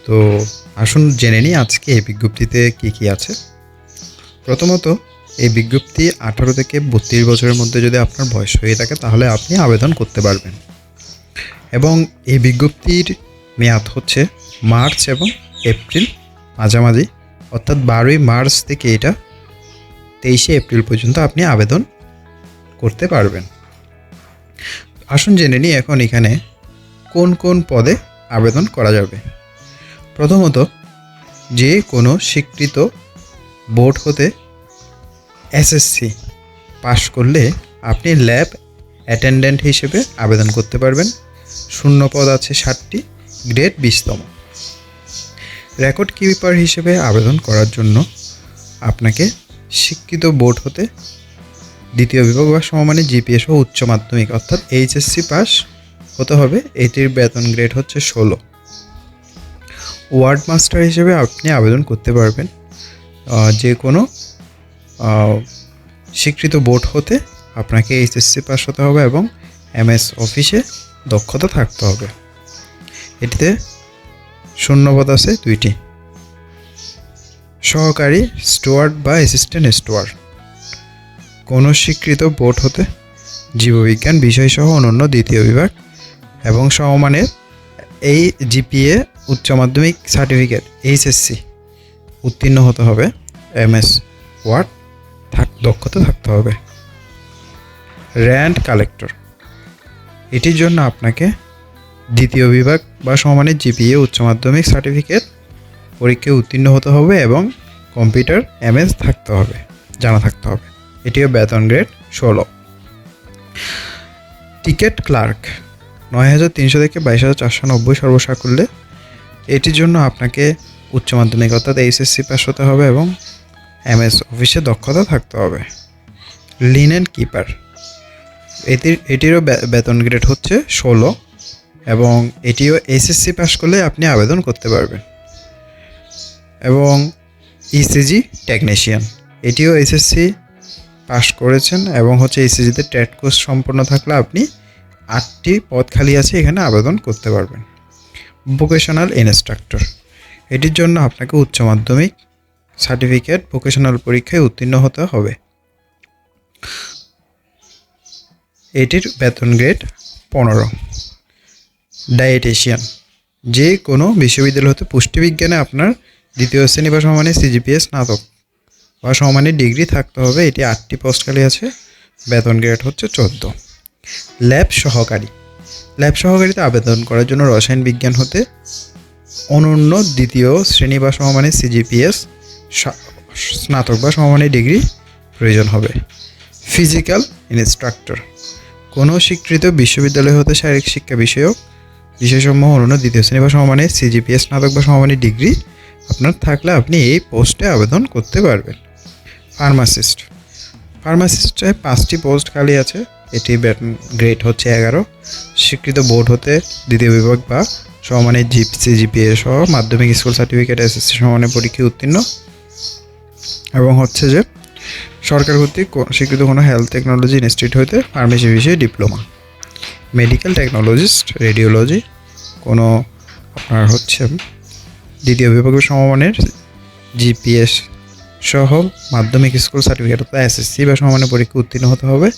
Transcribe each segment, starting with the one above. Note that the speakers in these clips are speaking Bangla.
তো আসুন জেনে নিই আজকে এই বিজ্ঞপ্তিতে কী আছে। প্রথমত, এই বিজ্ঞপ্তি 18 থেকে 32 বছরের মধ্যে যদি আপনার বয়স হয়ে থাকে তাহলে আপনি আবেদন করতে পারবেন। এবং এই বিজ্ঞপ্তির মেয়াদ হচ্ছে মার্চ এবং এপ্রিল মাঝামাঝি, অর্থাৎ 12ই মার্চ থেকে এটা 23শে এপ্রিল পর্যন্ত আপনি আবেদন করতে পারবেন। আসুন জেনে নিই এখন এখানে কোন কোন পদে আবেদন করা যাবে। প্রথমত, যে কোনো স্বীকৃত বোর্ড হতে এসএসসি পাশ করলে আপনি ল্যাব অ্যাটেন্ডেন্ট হিসেবে আবেদন করতে পারবেন। শূন্য পদ আছে 60টি, গ্রেড 20তম। রেকর্ড কিপার হিসেবে আবেদন করার জন্য আপনাকে স্বীকৃত বোর্ড হতে দ্বিতীয় বিভাগ বা সমমানের জিপিএ সহ উচ্চ মাধ্যমিক অর্থাৎ এইচএসসি পাস হতে হবে। এটির বেতন গ্রেড হচ্ছে 16। ওয়ার্ড মাস্টার হিসেবে আপনি আবেদন করতে পারবেন যে কোনো স্বীকৃত বোর্ড হতে আপনাকে এইচএসসি পাস হতে হবে এবং এমএস অফিসে দক্ষতা থাকতে হবে। এটিতে শূন্যপদ আছে 2টি। সহকারী স্টুয়ার্ড বা অ্যাসিস্ট্যান্ট স্টুয়ার্ড কোনো স্বীকৃত বোর্ড হতে জীববিজ্ঞান বিষয়সহ অনন্য দ্বিতীয় বিভাগ এবং সমমানের এই জিপিএ উচ্চ মাধ্যমিক সার্টিফিকেট এইচএসসি উত্তীর্ণ হতে হবে। এমএস ওয়ার্ড দক্ষতা থাকতে হবে। র্যান্ড কালেক্টর, এটির জন্য আপনাকে দ্বিতীয় বিভাগ বা সমমানের জিপিএ উচ্চ মাধ্যমিক সার্টিফিকেট পরীক্ষায় উত্তীর্ণ হতে হবে এবং কম্পিউটার এমএস থাকতে হবে, জানা থাকতে হবে। এটিও বেতন গ্রেড 16। টিকেট ক্লার্ক 9300 থেকে 22490 সর্বসাকুল্যে। এটির জন্য আপনাকে উচ্চ মাধ্যমিক অর্থাৎ এইচএসসি পাস হতে হবে এবং এমএস অফিসে দক্ষতা থাকতে হবে। লিনেন কিপার, এটিরও বেতন গ্রেড হচ্ছে 16 এবং এটিও এইচএসসি পাস করলে আপনি আবেদন করতে পারবেন। এবং ইসিজি টেকনিশিয়ান, এটিও এইচএসসি পাস করেছেন এবং হচ্ছে ইসিজিতে ট্রেড কোর্স সম্পন্ন থাকলে আপনি 8টি পদ খালি আছে, এখানে আবেদন করতে পারবেন। ভোকেশনাল ইনস্ট্রাক্টর, এটির জন্য আপনাকে উচ্চ মাধ্যমিক সার্টিফিকেট ভোকেশনাল পরীক্ষায় উত্তীর্ণ হতে হবে। এটির বেতন গ্রেড 15। ডায়েটিশিয়ান, যে কোনো বিশ্ববিদ্যালয় হতে পুষ্টিবিজ্ঞানে আপনার দ্বিতীয় শ্রেণী বা সমমানের সিজিপিএ স্নাতক বা সমমানের ডিগ্রি থাকতে হবে। এটি 8টি পোস্ট খালি আছে, বেতন গ্রেড হচ্ছে 14। ল্যাব সহকারী, ল্যাব সহকারীতে আবেদন করার জন্য রসায়ন বিজ্ঞান হতে অনন্য দ্বিতীয় শ্রেণী বা সমমানের সিজিপিএস স্নাতক বা সমমানের ডিগ্রি প্রয়োজন হবে। ফিজিক্যাল ইনস্ট্রাক্টর, কোনো স্বীকৃত বিশ্ববিদ্যালয় হতে শারীরিক শিক্ষা বিষয়সমূহ অনন্য দ্বিতীয় শ্রেণী বা সমমানের সিজিপিএস স্নাতক বা সমমানের ডিগ্রি আপনার থাকলে আপনি এই পোস্টে আবেদন করতে পারবেন। ফার্মাসিস্ট, ফার্মাসিস্টে 5টি পোস্ট খালি আছে। এটি বেতন গ্রেড হচ্ছে 11। স্বীকৃত বোর্ড হতে দ্বিতীয় বিভাগ বা সমমানের সিজিপিএ সহ মাধ্যমিক স্কুল সার্টিফিকেট এসএসসি সমমানের পরীক্ষায় উত্তীর্ণ এবং হচ্ছে যে সরকার কর্তৃক স্বীকৃত কোনো হেলথ টেকনোলজি ইনস্টিটিউট হতে ফার্মেসি বিষয়ে ডিপ্লোমা। মেডিকেল টেকনোলজিস্ট, রেডিওলজি কোনো আপনার হচ্ছে দ্বিতীয় বিভাগের সমমানের জিপিএস সহ মাধ্যমিক স্কুল সার্টিফিকেট অর্থাৎ এসএসসি বা সমমানের পরীক্ষা উত্তীর্ণ হতে হবে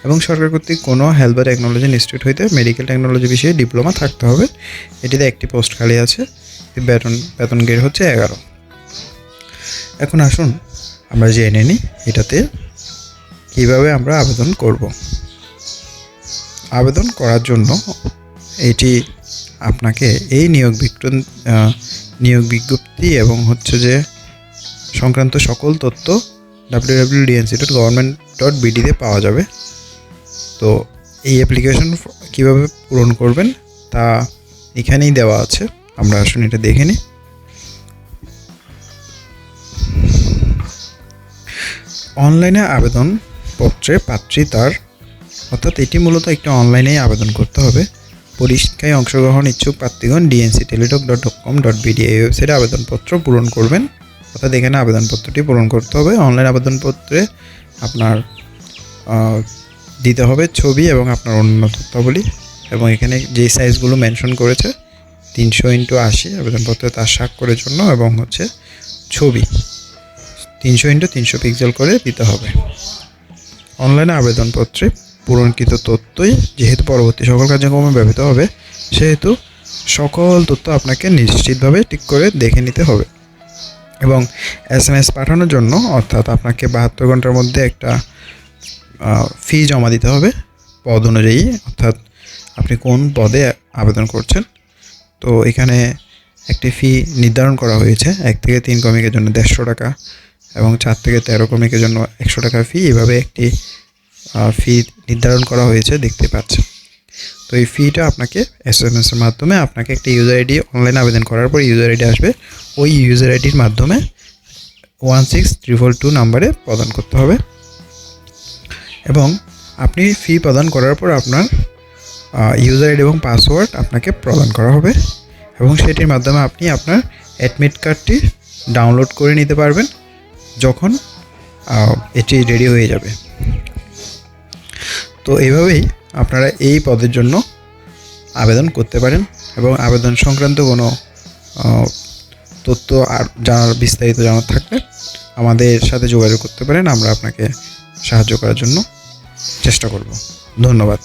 এবং সরকার কর্তৃক কোনো হেলথ বা টেকনোলজি ইনস্টিটিউট হইতে মেডিকেল টেকনোলজি বিষয়ে ডিপ্লোমা থাকতে হবে। এটিতে 1টি পোস্ট খালি আছে, বেতন গ্রেড হচ্ছে 11। এখন আসুন আমরা জেনে নিই এটাতে কীভাবে আমরা আবেদন করব। আবেদন করার জন্য এটি আপনাকে এই নিয়োগ বিজ্ঞপ্তি এবং হচ্ছে যে সংক্রান্ত সকল তথ্য www.dnc.government.bd তে পাওয়া যাবে। তো এই অ্যাপ্লিকেশন কীভাবে পূরণ করবেন তা এখানেই দেওয়া আছে, আমরা আসুন এটা দেখে নিই। অনলাইনে আবেদনপত্রে প্রার্থী তার অর্থাৎ এটি মূলত একটি অনলাইনেই আবেদন করতে হবে। পরীক্ষায় অংশগ্রহণ ইচ্ছুক প্রার্থীগণ dncteletalk.com.bd এই ওয়েবসাইটে আবেদনপত্র পূরণ করবেন, অর্থাৎ এখানে আবেদনপত্রটি পূরণ করতে হবে। অনলাইন আবেদনপত্রে আপনার দিতে হবে ছবি এবং আপনার অন্য তথ্যাবলী এবং এখানে যে সাইজগুলো মেনশন করেছে 300x80 আবেদনপত্রে তার স্বাক্ষরের জন্য, এবং হচ্ছে ছবি 300x300 পিক্সেল করে দিতে হবে। অনলাইনে আবেদনপত্রে পূরণকৃত তথ্যই যেহেতু পরবর্তী সকল কার্যক্রমে ব্যবহৃত হবে, সেহেতু সকল তথ্য আপনাকে নিশ্চিতভাবে ঠিক করে দেখে নিতে হবে। এবং SMS পাঠানোর জন্য, অর্থাৎ আপনাকে 72 ঘন্টার মধ্যে একটা ফি জমা দিতে হবে পদ অনুযায়ী, অর্থাৎ আপনি কোন পদে আবেদন করছেন। তো এখানে একটি ফি নির্ধারণ করা হয়েছে। 1 থেকে 3 ক্রমিকের জন্য 150 টাকা এবং 4 থেকে 13 ক্রমিকের জন্য 100 টাকা ফি, এভাবে একটি ফি নির্ধারণ করা হয়েছে, দেখতে পাচ্ছেন। তো এই ফিটা আপনাকে SMS এর মাধ্যমে আপনাকে একটা ইউজার আইডি, অনলাইনে আবেদন করার পর ইউজার আইডি আসবে, ওই ইউজার আইডির মাধ্যমে 16342 নাম্বারে প্রদান করতে হবে। এবং আপনি ফি প্রদান করার পর আপনার ইউজার আইডি এবং পাসওয়ার্ড আপনাকে প্রদান করা হবে, এবং সেটির মাধ্যমে আপনি আপনার অ্যাডমিট কার্ডটি ডাউনলোড করে নিতে পারবেন যখন এটি রেডি হয়ে যাবে। তো এইভাবেই আপনারা এই পদের জন্য আবেদন করতে পারেন, এবং আবেদন সংক্রান্ত কোনো তথ্য আর বিস্তারিত জানার থাকলে আমাদের সাথে যোগাযোগ করতে পারেন। আমরা আপনাকে সাহায্য করার জন্য চেষ্টা করব। ধন্যবাদ।